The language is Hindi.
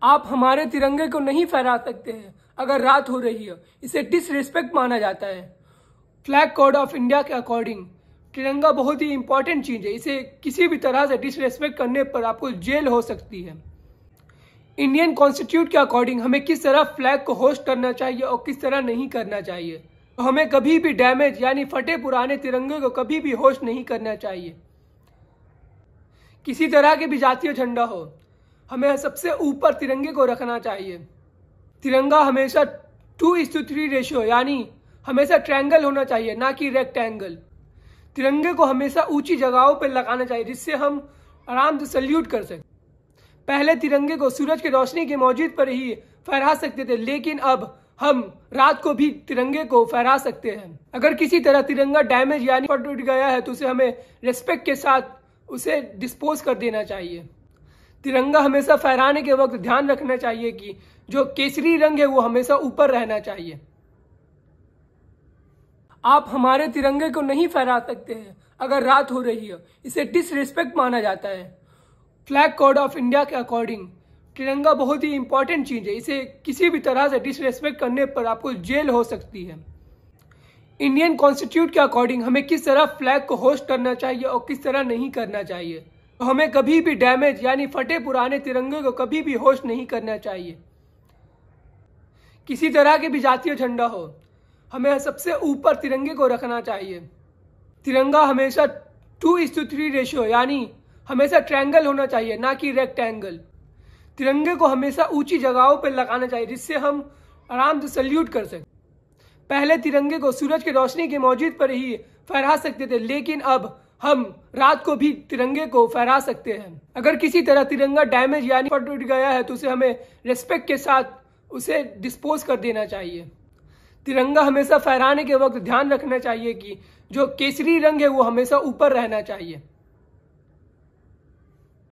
आप हमारे तिरंगे को नहीं फहरा सकते हैं अगर रात हो रही है। इसे डिसरिस्पेक्ट माना जाता है। फ्लैग कोड ऑफ इंडिया के अकॉर्डिंग तिरंगा बहुत ही इंपॉर्टेंट चीज़ है। इसे किसी भी तरह से डिसरिस्पेक्ट करने पर आपको जेल हो सकती है। इंडियन कॉन्स्टिट्यूट के अकॉर्डिंग हमें किस तरह फ्लैग को होस्ट करना चाहिए और किस तरह नहीं करना चाहिए। तो हमें कभी भी डैमेज यानी फटे पुराने तिरंगे को कभी भी होस्ट नहीं करना चाहिए। किसी तरह के भी जातीय झंडा हो, हमें सबसे ऊपर तिरंगे को रखना चाहिए। तिरंगा हमेशा 2:3 रेशियो यानी हमेशा ट्रायंगल होना चाहिए, ना कि रेक्टेंगल। तिरंगे को हमेशा ऊंची जगहों पर लगाना चाहिए जिससे हम आराम से सल्यूट कर सकें। पहले तिरंगे को सूरज की रोशनी के मौजूद पर ही फहरा सकते थे, लेकिन अब हम रात को भी तिरंगे को फहरा सकते हैं। अगर किसी तरह तिरंगा डैमेज यानी फट गया है तो उसे हमें रिस्पेक्ट के साथ उसे डिस्पोज कर देना चाहिए। तिरंगा हमेशा फहराने के वक्त ध्यान रखना चाहिए कि जो केसरी रंग है वो हमेशा ऊपर रहना चाहिए। आप हमारे तिरंगे को नहीं फहरा सकते हैं अगर रात हो रही है। इसे डिसरिस्पेक्ट माना जाता है। फ्लैग कोड ऑफ इंडिया के अकॉर्डिंग तिरंगा बहुत ही इंपॉर्टेंट चीज़ है। इसे किसी भी तरह से डिसरिस्पेक्ट करने पर आपको जेल हो सकती है। इंडियन कॉन्स्टिट्यूट के अकॉर्डिंग हमें किस तरह फ्लैग को होस्ट करना चाहिए और किस तरह नहीं करना चाहिए। तो हमें कभी भी डैमेज यानी फटे पुराने तिरंगे को कभी भी होस्ट नहीं करना चाहिए। किसी तरह के भी जातीय झंडा हो, हमें सबसे ऊपर तिरंगे को रखना चाहिए। तिरंगा हमेशा 2:3 रेशियो यानी हमेशा ट्रायंगल होना चाहिए, ना कि रेक्टेंगल। तिरंगे को हमेशा ऊंची जगहों पर लगाना चाहिए जिससे हम आराम से सल्यूट कर सकें। पहले तिरंगे को सूरज की रोशनी के मौजूद पर ही फहरा सकते थे, लेकिन अब हम रात को भी तिरंगे को फहरा सकते हैं। अगर किसी तरह तिरंगा डैमेज यानी फट गया है तो उसे हमें रिस्पेक्ट के साथ उसे डिस्पोज कर देना चाहिए। तिरंगा हमेशा फहराने के वक्त ध्यान रखना चाहिए कि जो केसरी रंग है वो हमेशा ऊपर रहना चाहिए।